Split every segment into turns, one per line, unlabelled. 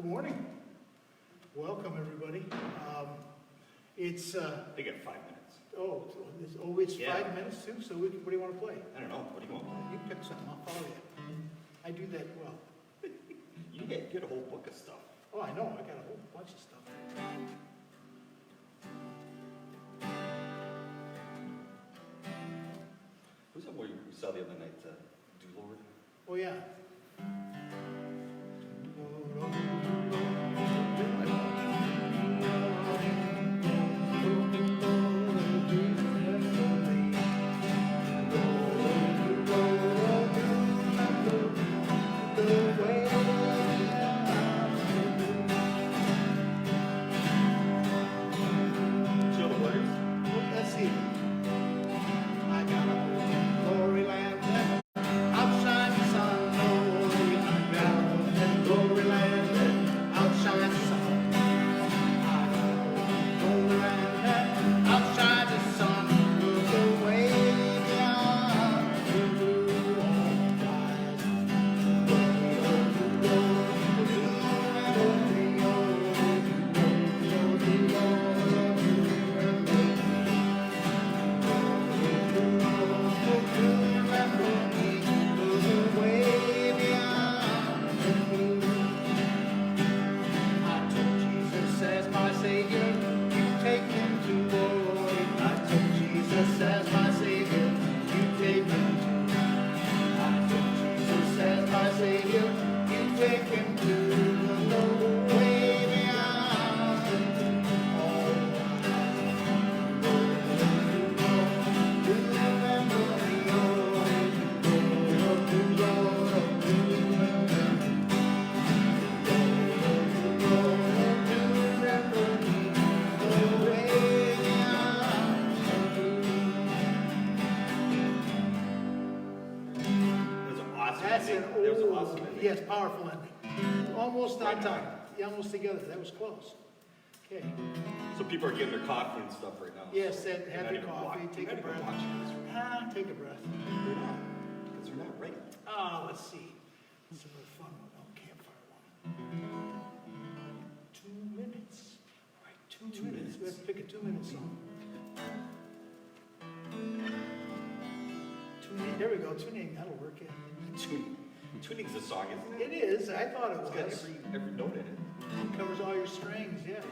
Good morning. Welcome, everybody. It's,
They get 5 minutes.
it's
Yeah.
5 minutes too, so what do you want to play?
I don't know. What do you want?
You pick something, I'll follow you. I do that well.
You get a whole book of stuff.
Oh, I know, I got a whole bunch of stuff.
Who's that boy you saw the other night? Do Lord?
Oh, yeah.
See all the words?
Let's see. I got a glory land, outshine the sun. I got a glory land, outshine the sun. I got a glory land, outshine the sun. Look away beyond the blue as my Savior, you take him to. I took Jesus as my Savior, you take him to the way beyond.
There's an awesome
That's
ending.
an
There's an
old,
awesome ending.
yes, powerful ending. Almost on
Right on.
time. Yeah, almost together. That was close. Okay.
So people are getting their coffee and stuff right now.
Yes,
They're
have
not
your
even
coffee,
watch-
take
they're
a
not even
breath.
watching this right
Take a breath.
now. They're not. Because they're not right.
Let's see. It's a little fun one. Oh, campfire one. 2 minutes. All right, 2 minutes. We have to pick a 2-minute song. There we go. Tuning. That'll work. Yeah.
Tuning's a song, isn't it?
It is. I thought it
It's got
was.
every note in it.
It covers all your strings. Yes.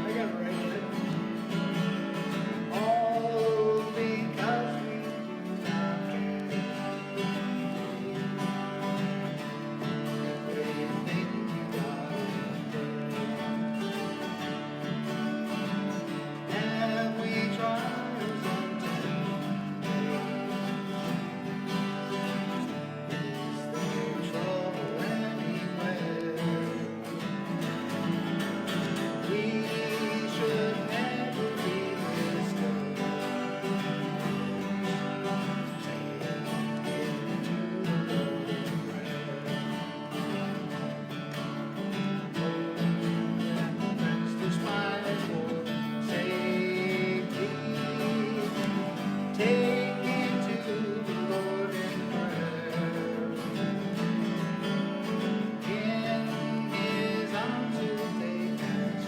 I got it right. All because we do not care. We think God is there. And we trials and temptations. Is there trouble anywhere? We should never be discouraged. Take it to the Lord in prayer. Master's mind for safety. Take it to the Lord in prayer. In His arms He'll take us.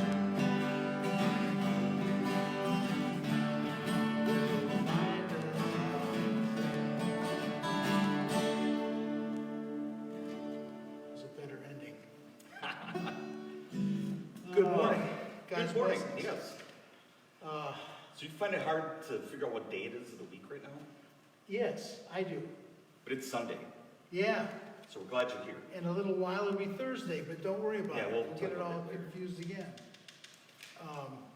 It's a better ending. Good morning. God's
Good morning.
blessings.
Yes.
Uh,
So you find it hard to figure out what day it is of the week right now?
yes, I do.
But it's Sunday,
Yeah,
so we're glad you're here.
in a little while it'll be Thursday, but don't worry about
Yeah,
it.
we'll
We'll
talk
get it
about
all
that later.
confused again.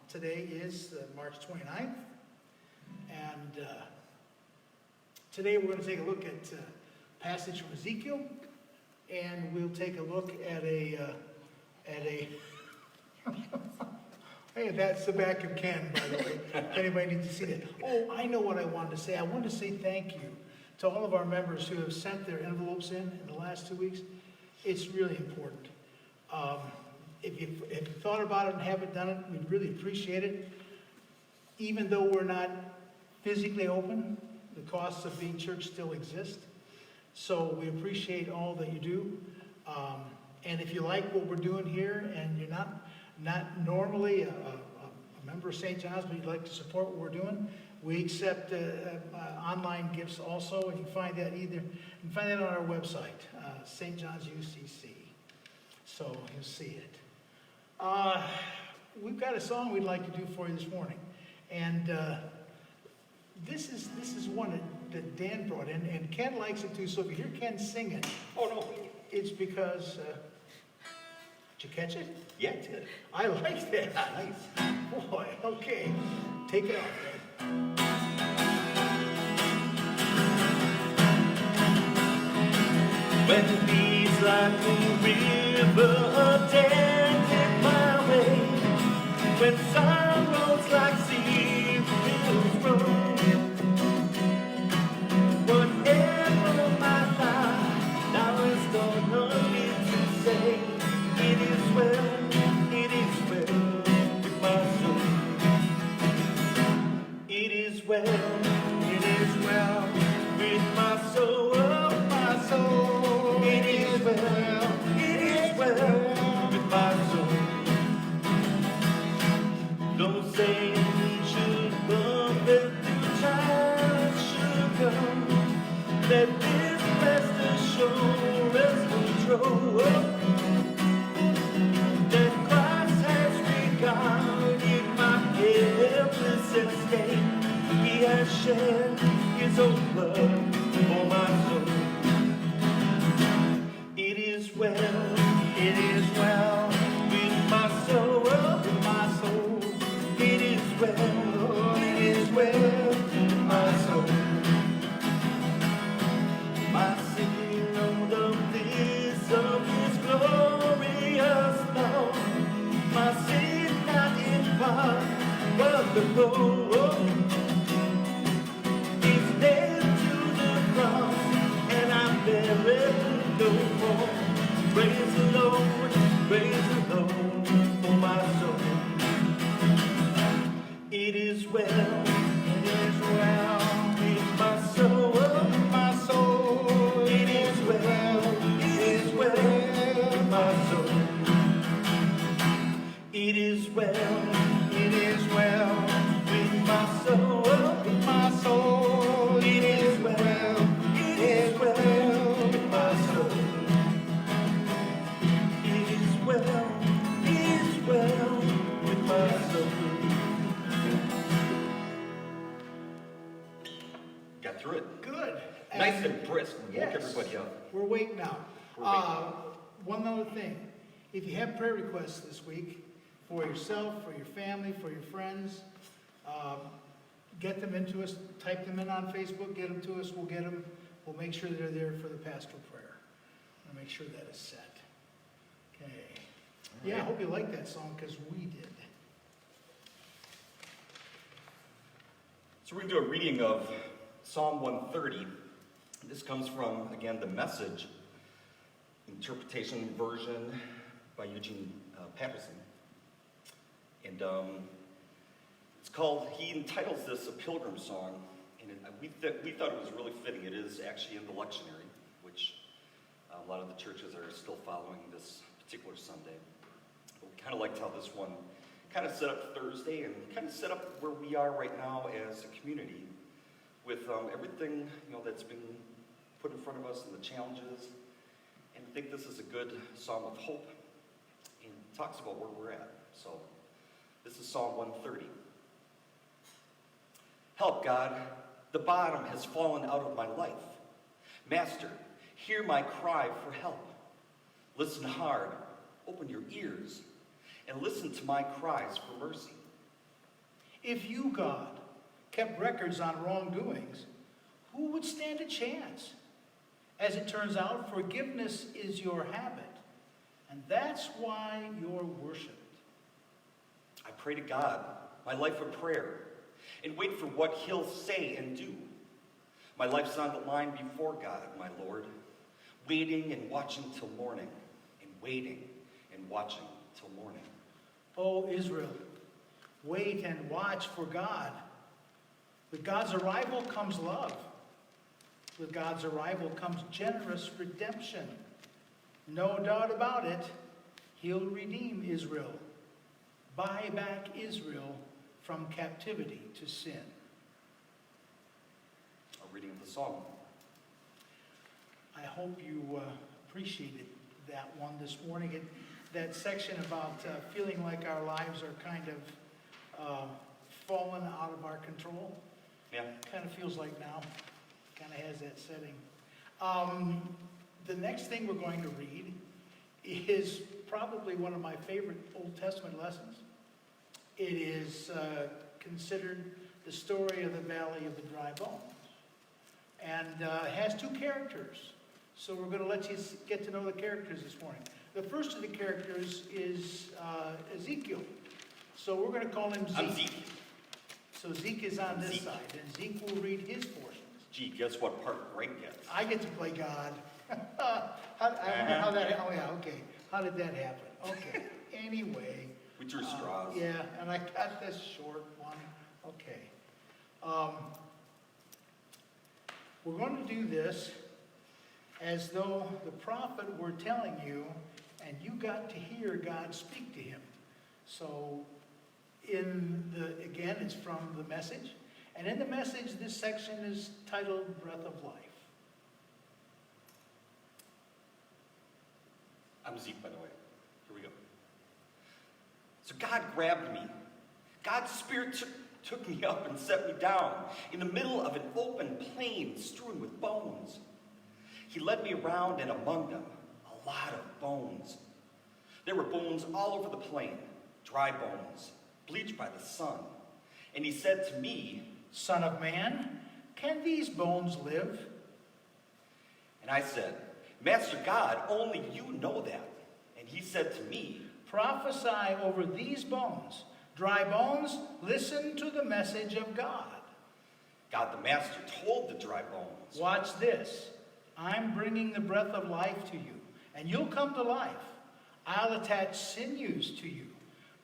Today is March 29th, and today we're going to take a look at a passage from Ezekiel, and we'll take a look at a hey, that's the back of Ken, by the way, if anybody needs to see that. Oh, I know what I wanted to say. I wanted to say thank you to all of our members who have sent their envelopes in the last 2 weeks. It's really important. If you thought about it and haven't done it, we'd really appreciate it. Even though we're not physically open, the costs of being church still exist. So we appreciate all that you do. And if you like what we're doing here and you're not normally a member of St. John's, but you'd like to support what we're doing, we accept online gifts also, and you can find that on our website, St. John's UCC. So you'll see it. We've got a song we'd like to do for you this morning, and this is one that Dan brought in, and Ken likes it too. So if you hear Ken sing it,
Oh, no.
it's because did you catch it?
Yeah, it did.
I like that.
Nice.
Boy, okay, take it off, man.
When it beats like a river attended my way, when sorrows like sea billows roll, whatever my life now is done, nothing to say. It is well with my soul. It is well with my soul, my soul. It is well with my soul. Don't say it should come, that the time should come, that this rest assurance control, that Christ has regarded my helpless estate. He has shed his own blood for my soul. It is well with my soul, with my soul. It is well with my soul. My singing on the bliss of his glorious love. My sin not in part, but the whole is nailed to the cross, and I'm buried no more. Praise the Lord for my soul. It is well with my soul, my soul. It is well with my soul. It is well with my soul, my soul. It is well with my soul. It is well with my soul.
Got through it.
Good.
Nice and brisk. Woke
Yes.
everybody up.
We're awake now.
We're awake.
One other thing. If you have prayer requests this week for yourself, for your family, for your friends, get them into us. Type them in on Facebook. Get them to us. We'll get them. We'll make sure they're there for the pastoral prayer. We'll make sure that is set. Okay. Yeah, I hope you like that song because we did.
So we're going to do a reading of Psalm 130. This comes from, again, the Message interpretation version by Eugene Patterson. And it's called, he entitles this a pilgrim song, and we thought it was really fitting. It is actually in the lectionary, which a lot of the churches are still following this particular Sunday. But we kind of liked how this one kind of set up Thursday and kind of set up where we are right now as a community with everything that's been put in front of us and the challenges. And I think this is a good psalm of hope and talks about where we're at. So this is Psalm 130. Help, God, the bottom has fallen out of my life. Master, hear my cry for help. Listen hard, open your ears, and listen to my cries for mercy.
If you, God, kept records on wrongdoings, who would stand a chance? As it turns out, forgiveness is your habit, and that's why you're worshipped.
I pray to God, my life of prayer, and wait for what he'll say and do. My life's on the line before God, my Lord, waiting and watching till morning, and waiting and watching till morning.
O Israel, wait and watch for God. With God's arrival comes love. With God's arrival comes generous redemption. No doubt about it, he'll redeem Israel, buy back Israel from captivity to sin.
A reading of the psalm.
I hope you appreciated that one this morning. That section about feeling like our lives are kind of fallen out of our control.
Yeah.
Kind of feels like now. Kind of has that setting. The next thing we're going to read is probably one of my favorite Old Testament lessons. It is considered the story of the Valley of the Dry Bones. And it has two characters. So we're going to let you get to know the characters this morning. The first of the characters is Ezekiel. So we're going to call him Zeke.
I'm Zeke.
So Zeke is on this
Zeke.
side, and Zeke will read his portions.
Gee, guess what part Greg gets?
I get to play God. I wonder how that, oh yeah, okay. How did that happen? Okay, anyway.
We drew straws.
Yeah, and I got this short one. Okay. We're going to do this as though the prophet were telling you, and you got to hear God speak to him. So, again, it's from the Message. And in the Message, this section is titled Breath of Life.
I'm Zeke, by the way. Here we go. So God grabbed me. God's Spirit took me up and set me down in the middle of an open plain strewn with bones. He led me around, and among them, a lot of bones. There were bones all over the plain, dry bones, bleached by the sun. And he said to me,
Son of man, can these bones live?
and I said, Master God, only you know that. And he said to me,
Prophesy over these bones. Dry bones, listen to the message of God.
God the Master told the dry bones,
Watch this. I'm bringing the breath of life to you, and you'll come to life. I'll attach sinews to you,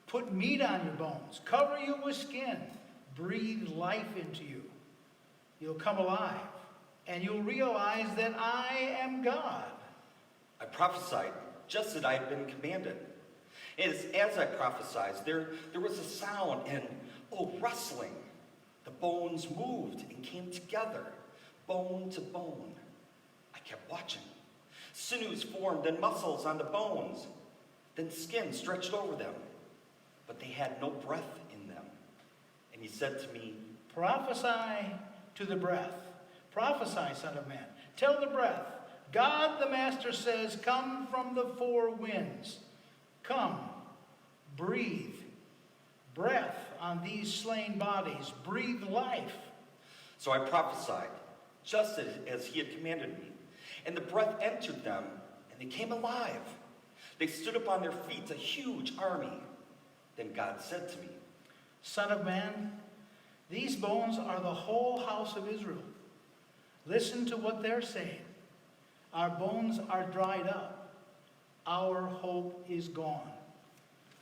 put meat on your bones, cover you with skin, breathe life into you. You'll come alive, and you'll realize that I am God.
I prophesied just as I had been commanded. As I prophesied, there was a sound and, rustling. The bones moved and came together, bone to bone. I kept watching. Sinews formed and muscles on the bones. Then skin stretched over them. But they had no breath in them. And he said to me,
Prophesy to the breath. Prophesy, Son of Man. Tell the breath. God the Master says, come from the four winds. Come, breathe. Breath on these slain bodies. Breathe life.
So I prophesied, just as he had commanded me. And the breath entered them, and they came alive. They stood up on their feet, a huge army. Then God said to me,
Son of man, these bones are the whole house of Israel. Listen to what they're saying. Our bones are dried up. Our hope is gone.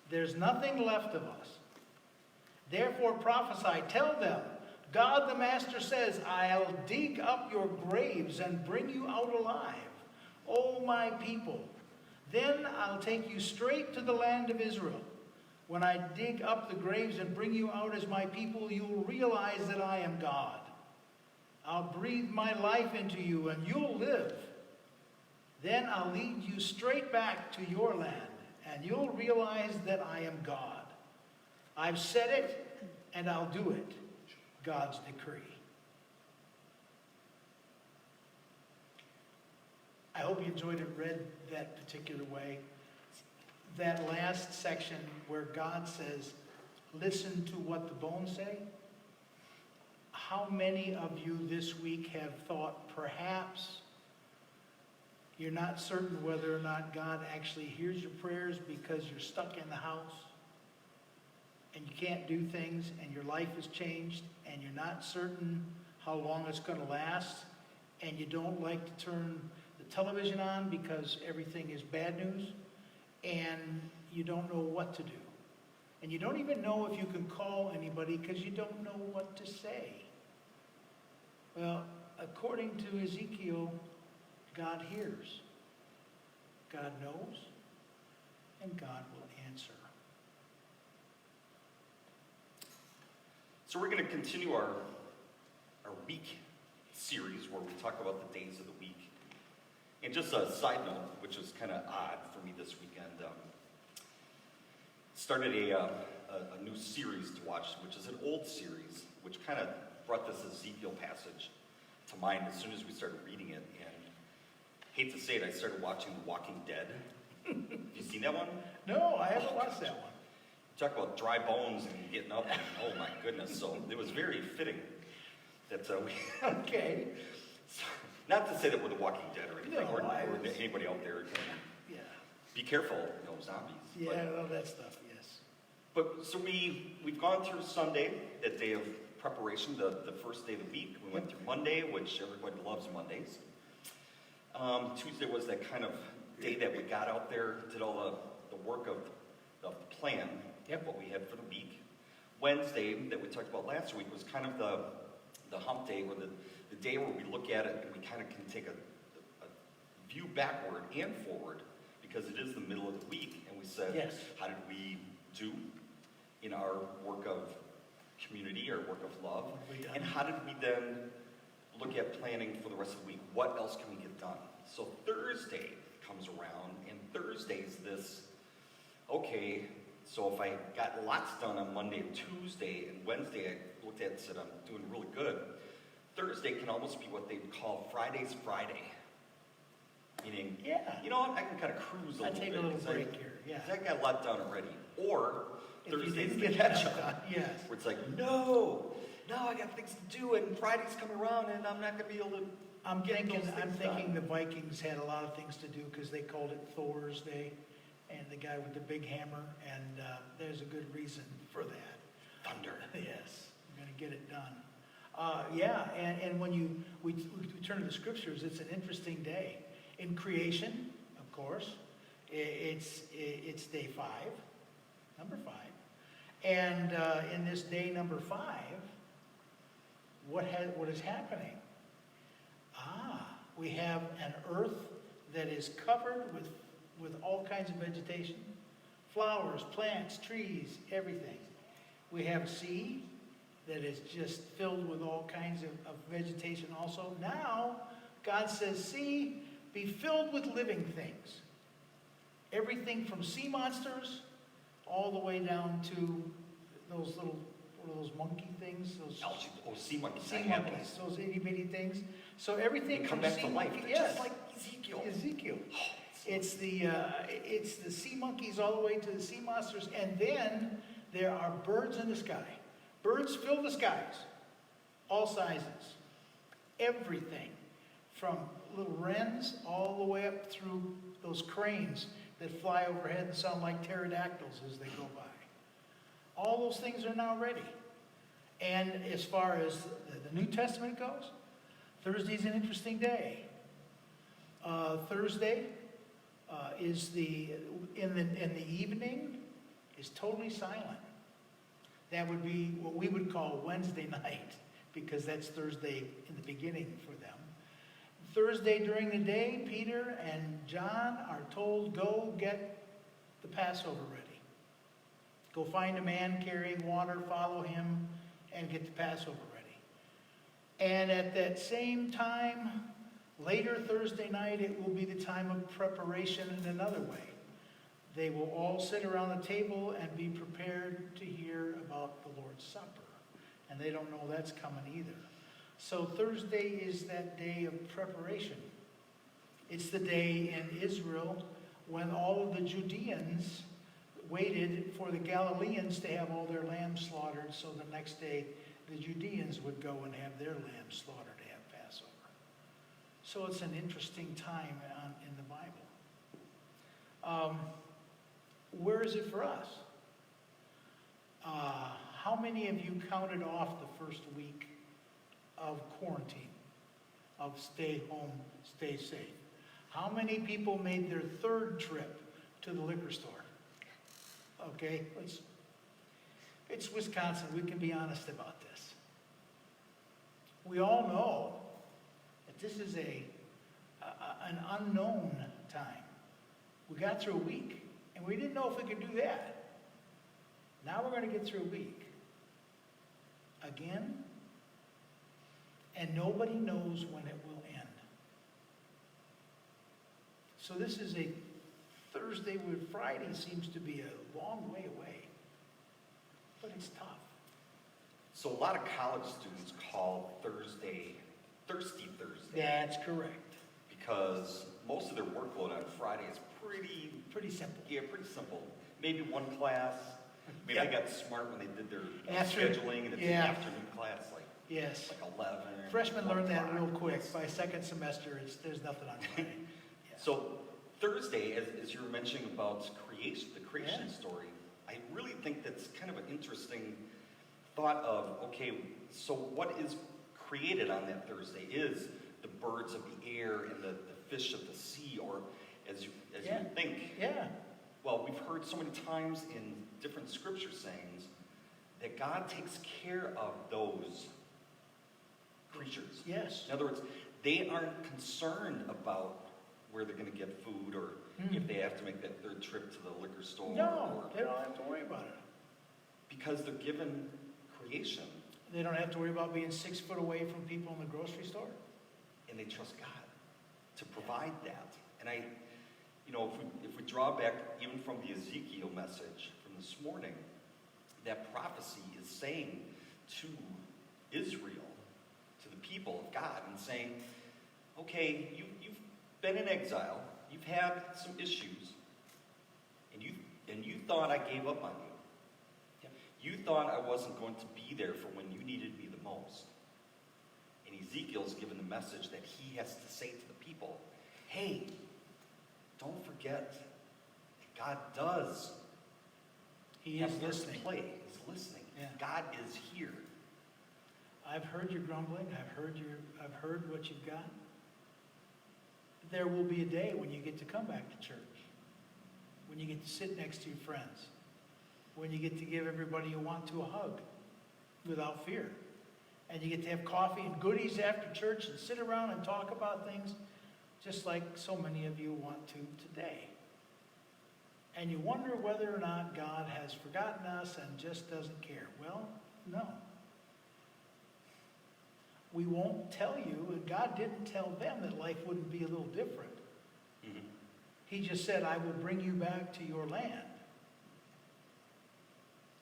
There's nothing left of us. Therefore prophesy, tell them, God the Master says, I'll dig up your graves and bring you out alive, O my people. Then I'll take you straight to the land of Israel. When I dig up the graves and bring you out as my people, you'll realize that I am God. I'll breathe my life into you and you'll live. Then I'll lead you straight back to your land and you'll realize that I am God. I've said it and I'll do it. God's decree. I hope you enjoyed it read that particular way. that last section where God says, listen to what the bones say. How many of you this week have thought perhaps you're not certain whether or not God actually hears your prayers because you're stuck in the house and you can't do things and your life has changed and you're not certain how long it's going to last and you don't like to turn the television on because everything is bad news and you don't know what to do. And you don't even know if you can call anybody because you don't know what to say. Well, according to Ezekiel, God hears, God knows, and God will answer.
So we're going to continue our week series where we talk about the days of the week. And just a side note, which was kind of odd for me this weekend, started a new series to watch, which is an old series, which kind of brought this Ezekiel passage to mind as soon as we started reading it. And hate to say it, I started watching The Walking Dead. Have you seen that one?
No, I haven't watched that one.
Talk about dry bones and getting up, and oh my goodness. So it was very fitting that we...
Okay.
Not to say that we're The Walking Dead or anything,
No,
or anybody out there.
Yeah.
Be careful, zombies.
Yeah, all that stuff, yes.
But so we've gone through Sunday, that day of preparation, the first day of the week. We went through Monday, which everybody loves Mondays. Tuesday was that kind of day that we got out there, did all the work of the plan, what we had for the week. Wednesday, that we talked about last week, was kind of the hump day, or the day where we look at it and we kind of can take a view backward and forward, because it is the middle of the week, and we said,
Yes.
how did we do in our work of community, our work of love, and how did we then look at planning for the rest of the week? What else can we get done? So Thursday comes around, and Thursday's this, okay, so if I got lots done on Monday and Tuesday, and Wednesday I looked at it and said, I'm doing really good, Thursday can almost be what they'd call Friday's Friday. Meaning, you know what, I can kind of cruise a little bit.
I take a little break here, yeah.
I got a lot done already. Or
If you
Thursday's
didn't
the
get
catch
enough done,
up.
yes.
Where it's like, no, I got things to do, and Friday's coming around, and I'm not going to be able to.
I'm
get
thinking
those things
the
done.
Vikings had a lot of things to do because they called it Thor's Day, and the guy with the big hammer, and there's a good reason for that.
Thunder.
Yes, we're going to get it done. And when we turn to the scriptures, it's an interesting day. In creation, of course, it's day 5, number 5. And in this day number 5, what is happening? We have an earth that is covered with all kinds of vegetation, flowers, plants, trees, everything. We have sea that is just filled with all kinds of vegetation also. Now, God says, sea, be filled with living things. Everything from sea monsters all the way down to those little, what are those monkey things? Those
sea monkeys.
sea monkeys, those itty bitty things. So everything
They come
from
back
sea
to life.
monkey,
They're
yes.
just like Ezekiel.
Ezekiel. It's the sea monkeys all the way to the sea monsters, and then there are birds in the sky. Birds fill the skies, all sizes, everything, from little wrens all the way up through those cranes that fly overhead and sound like pterodactyls as they go by. All those things are now ready. And as far as the New Testament goes, Thursday's an interesting day. Thursday is in the evening is totally silent. That would be what we would call Wednesday night, because that's Thursday in the beginning for them. Thursday during the day, Peter and John are told, go get the Passover ready. Go find a man carrying water, follow him, and get the Passover ready. And at that same time, later Thursday night, it will be the time of preparation in another way. They will all sit around the table and be prepared to hear about the Lord's Supper. And they don't know that's coming either. So Thursday is that day of preparation. It's the day in Israel when all of the Judeans waited for the Galileans to have all their lambs slaughtered, so the next day the Judeans would go and have their lambs slaughtered to have Passover. So it's an interesting time in the Bible. Where is it for us? How many of you counted off the first week of quarantine, of stay home, stay safe? How many people made their third trip to the liquor store? Okay, it's Wisconsin. We can be honest about this. We all know that this is an unknown time. We got through a week, and we didn't know if we could do that. Now we're going to get through a week. Again, and nobody knows when it will end. So this is a Thursday where Friday seems to be a long way away. But it's tough.
So a lot of college students call Thursday Thirsty Thursday.
That's correct.
Because most of their workload on Friday is
Pretty simple.
yeah, pretty simple. Maybe one class. Maybe
Yeah.
they got smart when they did their
After-
scheduling and it's
yeah.
an afternoon class
Yes.
like 11.
Freshmen
1
learn that
o'clock.
real quick. By second semester, there's nothing on Friday. Yeah.
So Thursday, as you were mentioning about creation, the creation
Yeah.
story, I really think that's kind of an interesting thought of, okay, so what is created on that Thursday is the birds of the air and the fish of the sea, or as you
Yeah.
think.
Yeah.
Well, we've heard so many times in different scripture sayings that God takes care of those creatures.
Yes.
In other words, they aren't concerned about where they're going to get food or if they have to make that third trip to the liquor store.
No,
Or,
they don't have to worry about it.
because they're given creation
They don't have to worry about being 6 foot away from people in the grocery store.
and they trust God to provide that. And if we draw back even from the Ezekiel message from this morning, that prophecy is saying to Israel, to the people of God, and saying, okay, you've been in exile, you've had some issues, and you thought I gave up on you.
Yep.
You thought I wasn't going to be there for when you needed me the most. And Ezekiel's given the message that he has to say to the people, hey, don't forget that God does
He
have
is
where to
listening.
play. He's listening.
Yeah.
God is here.
I've heard your grumbling. I've heard what you've got. There will be a day when you get to come back to church. When you get to sit next to your friends. When you get to give everybody you want to a hug without fear. And you get to have coffee and goodies after church and sit around and talk about things just like so many of you want to today. And you wonder whether or not God has forgotten us and just doesn't care. Well, no. We won't tell you, and God didn't tell them that life wouldn't be a little different.
Mm-hmm.
He just said, I will bring you back to your land.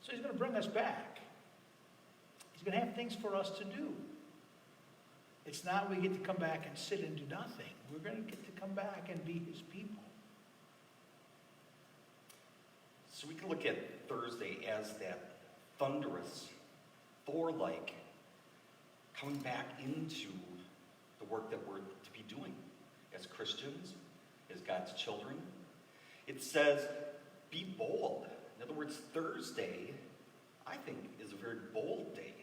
So he's going to bring us back. He's going to have things for us to do. It's not we get to come back and sit and do nothing. We're going to get to come back and be his people.
So we can look at Thursday as that thunderous, Thor-like, coming back into the work that we're to be doing as Christians, as God's children. It says, be bold. In other words, Thursday, I think, is a very bold day.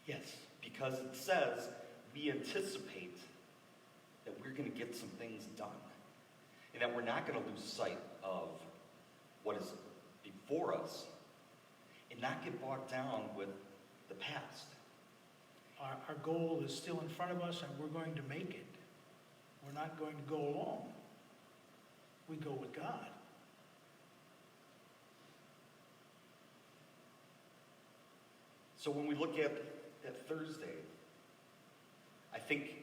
Yes.
Because it says we anticipate that we're going to get some things done. And that we're not going to lose sight of what is before us and not get bogged down with the past.
Our goal is still in front of us, and we're going to make it. We're not going to go alone. We go with God.
So when we look at Thursday, I think,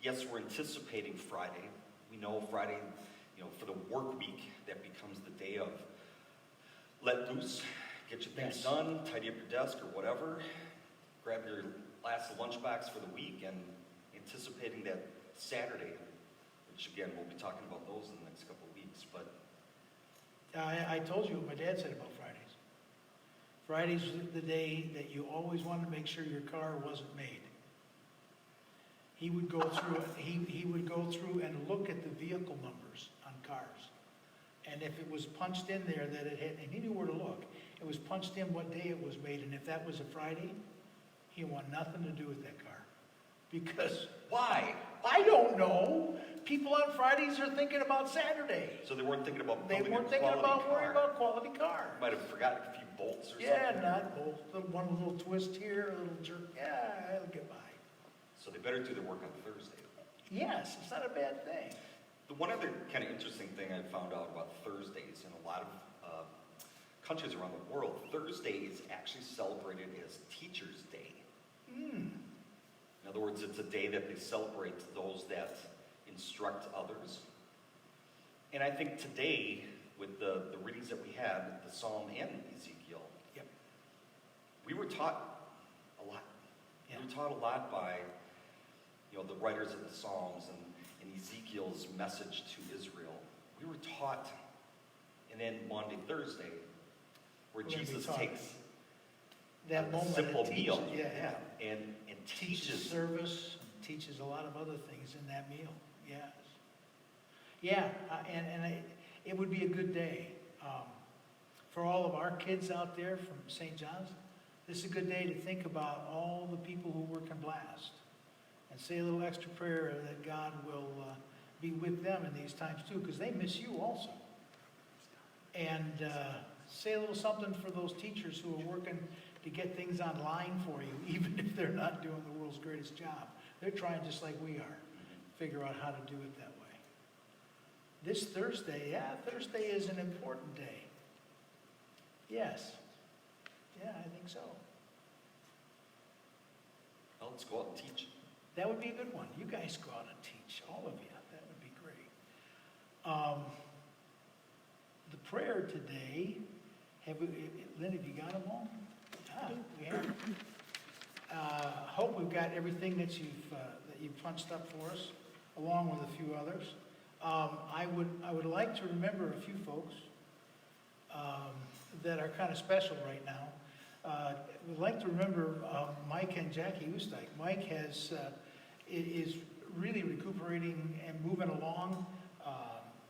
yes, we're anticipating Friday. We know Friday, for the work week, that becomes the day of let loose, get your things
Yes.
done, tidy up your desk or whatever, grab your last lunchbox for the week, and anticipating that Saturday, which again, we'll be talking about those in the next couple of weeks, but
I told you what my dad said about Fridays. Friday's the day that you always wanted to make sure your car wasn't made. He would go through, he would go through and look at the vehicle numbers on cars. And if it was punched in there that it had, and he knew where to look, it was punched in what day it was made, and if that was a Friday, he wanted nothing to do with that car. Because,
Why?
I don't know, people on Fridays are thinking about Saturday.
So they weren't thinking about
They
building
weren't
a
thinking
quality
about worrying
car.
about quality car.
Might have forgotten a few bolts or
Yeah,
something.
not both, one little twist here, a little jerk, yeah, it'll get by.
So they better do their work on Thursday.
Yes, it's not a bad thing.
The one other kind of interesting thing I found out about Thursdays in a lot of countries around the world, Thursday is actually celebrated as Teachers' Day. In other words, it's a day that they celebrate those that instruct others. And I think today, with the readings that we had, the Psalm and Ezekiel,
Yep.
we were taught a lot.
Yeah.
We were taught a lot by, the writers of the Psalms and Ezekiel's message to Israel. We were taught, and then Maundy, Thursday, where
We're gonna be
Jesus
taught
takes
That
a
moment
simple
it
meal,
teaches,
and
teaches
teaches.
service, teaches a lot of other things in that meal, yes. Yeah, it would be a good day. For all of our kids out there from St. John's, this is a good day to think about all the people who work in Blast. And say a little extra prayer that God will be with them in these times too, because they miss you also. And say a little something for those teachers who are working to get things online for you, even if they're not doing the world's greatest job. They're trying just like we are, figure out how to do it that way. This Thursday, Thursday is an important day. Yes. Yeah, I think so.
Well, let's go out and teach.
That would be a good one. You guys go out and teach, all of you. That would be great. The prayer today, Lynn, have you got them all? We have. Hope we've got everything that you've punched up for us, along with a few others. I would like to remember a few folks that are kind of special right now. We'd like to remember Mike and Jackie Oostdijk. Mike is really recuperating and moving along,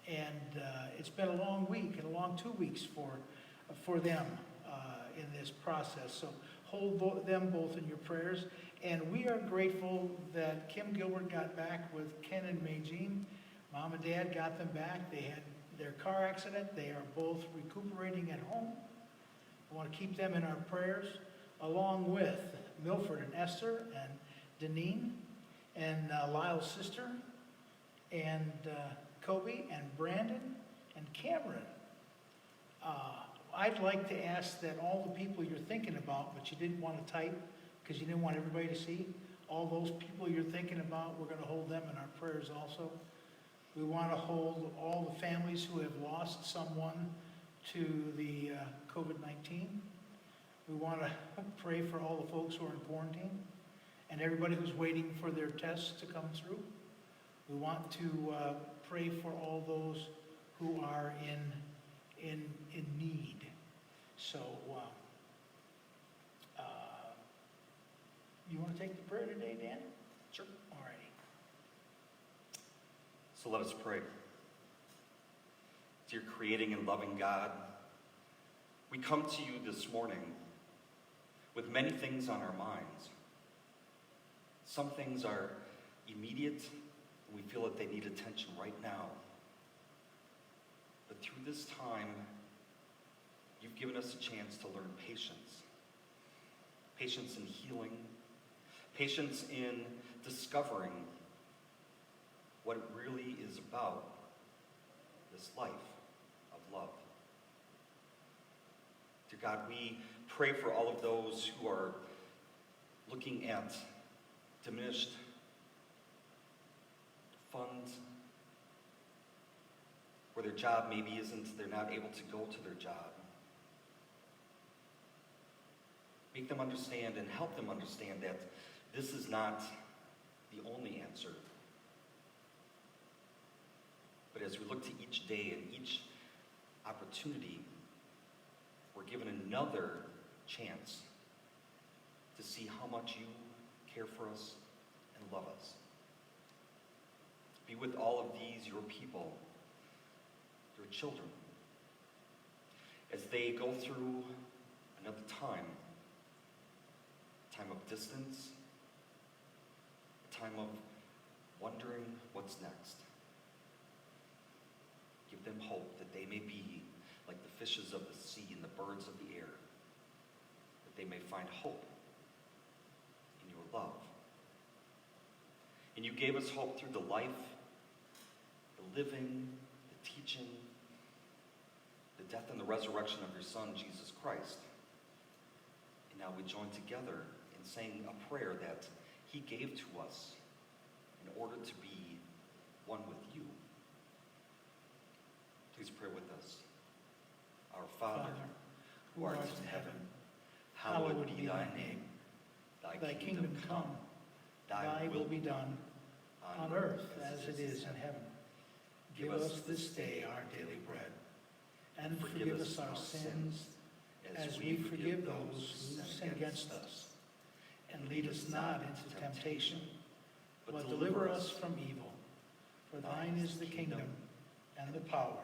and it's been a long week and a long 2 weeks for them in this process. So hold them both in your prayers. And we are grateful that Kim Gilbert got back with Ken and Maygene. Mom and Dad got them back. They had their car accident. They are both recuperating at home. I want to keep them in our prayers, along with Milford and Esther and Deneen and Lyle's sister and Kobe and Brandon and Cameron. I'd like to ask that all the people you're thinking about, but you didn't want to type because you didn't want everybody to see, all those people you're thinking about, we're going to hold them in our prayers also. We want to hold all the families who have lost someone to the COVID-19. We want to pray for all the folks who are in quarantine and everybody who's waiting for their tests to come through. We want to pray for all those who are in need. So, you want to take the prayer today, Dan?
Sure.
All righty.
So let us pray. Dear creating and loving God, we come to you this morning with many things on our minds. Some things are immediate, and we feel that they need attention right now. But through this time, you've given us a chance to learn patience. Patience in healing, patience in discovering what it really is about, this life of love. Dear God, we pray for all of those who are looking at diminished funds, where their job maybe isn't, they're not able to go to their job. Make them understand and help them understand that this is not the only answer. But as we look to each day and each opportunity, opportunity, we're given another chance to see how much you care for us and love us. Be with all of these, your people, your children, as they go through another time of distance, a time of wondering what's next. Give them hope that they may be like the fishes of the sea and the birds of the air, that they may find hope in your love. And you gave us hope through the life, the living, the teaching, the death and the resurrection of your Son, Jesus Christ. And now we join together in saying a prayer that he gave to us in order to be one with you. Please pray with us. Our Father, who art in heaven, hallowed be thy name.
Thy kingdom come, thy will be done, on earth as it is in heaven. Give us this day our daily bread, and forgive us our sins, as we forgive those who sin against us. And lead us not into temptation, but deliver us from evil. For thine is the kingdom, and the power,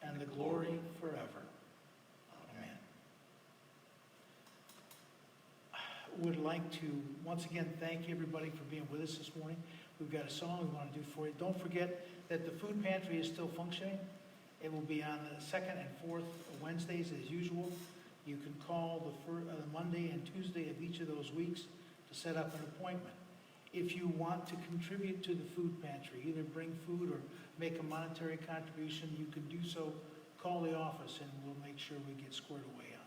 and the glory forever. Amen. Would like to once again thank everybody for being with us this morning. We've got a song we want to do for you. Don't forget that the food pantry is still functioning. It will be on the second and fourth Wednesdays as usual. You can call the Monday and Tuesday of each of those weeks to set up an appointment. If you want to contribute to the food pantry, either bring food or make a monetary contribution, you can do so. Call the office and we'll make sure we get squared away on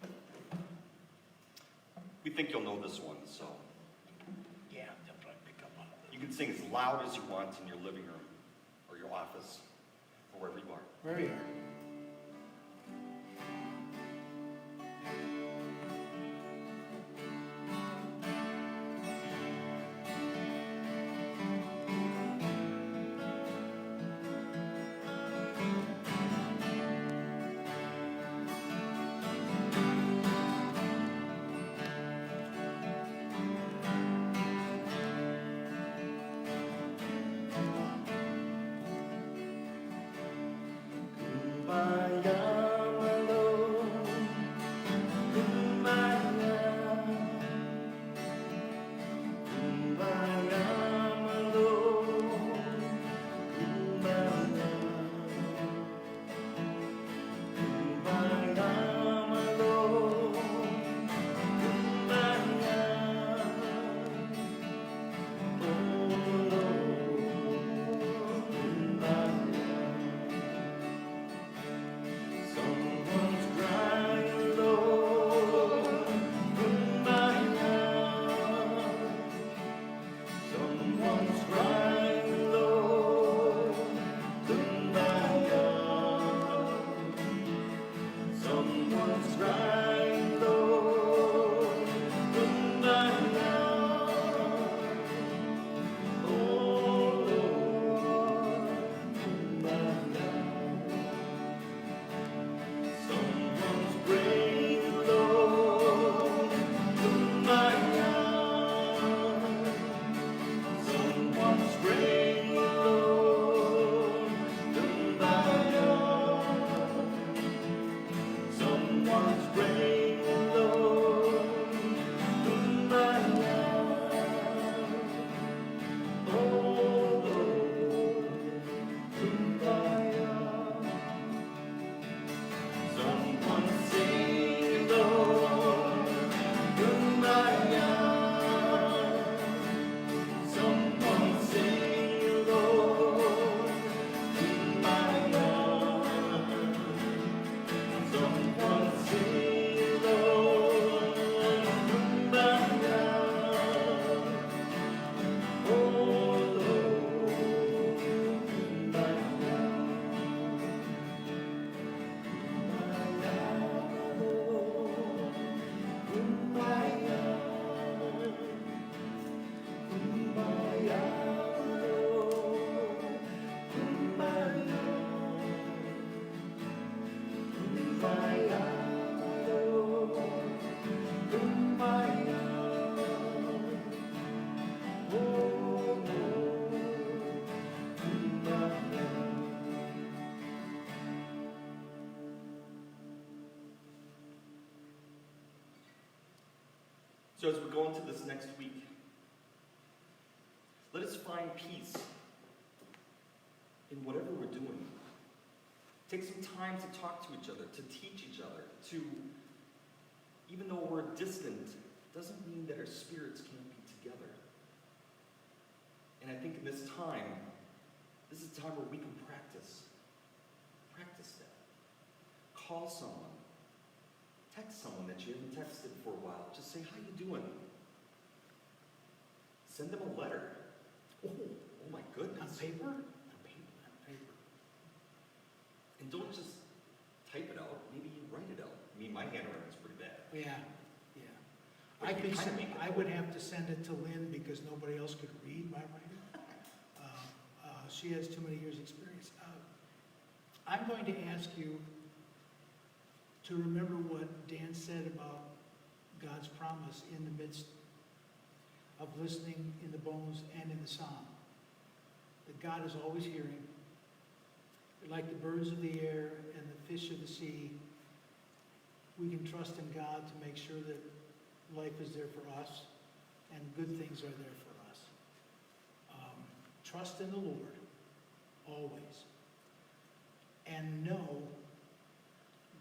that.
We think you'll know this one, so
Yeah, they'll probably pick up on it.
you can sing as loud as you want in your living room or your office or wherever you are.
Where you are.
Kumbaya,
So as we go into this next week, let us find peace in whatever we're doing. Take some time to talk to each other, to teach each other, to, even though we're distant, doesn't mean that our spirits can't be together. And I think in this is a time where we can practice that. Call someone. Text someone that you haven't texted for a while. Just say, how you doing? Send them a letter. Oh my goodness.
On paper?
On paper. And don't just type it out. Maybe you write it out. I mean, my handwriting's pretty bad.
Yeah.
But
I
you
could,
kinda make it
I would have to send it to Lynn because nobody else could read my writing. She has too many years' experience. I'm going to ask you to remember what Dan said about God's promise in the midst of listening in the bones and in the psalm. That God is always hearing. Like the birds of the air and the fish of the sea, we can trust in God to make sure that life is there for us and good things are there for us. Trust in the Lord, always. And know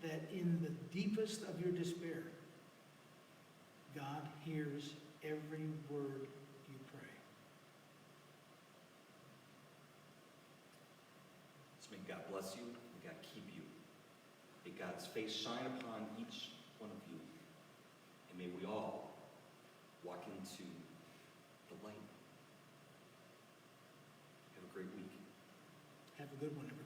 that in the deepest of your despair, God hears every word you pray.
So may God bless you, may God keep you. May God's face shine upon each one of you. And may we all walk into the light. Have a great week.
Have a good one, everybody.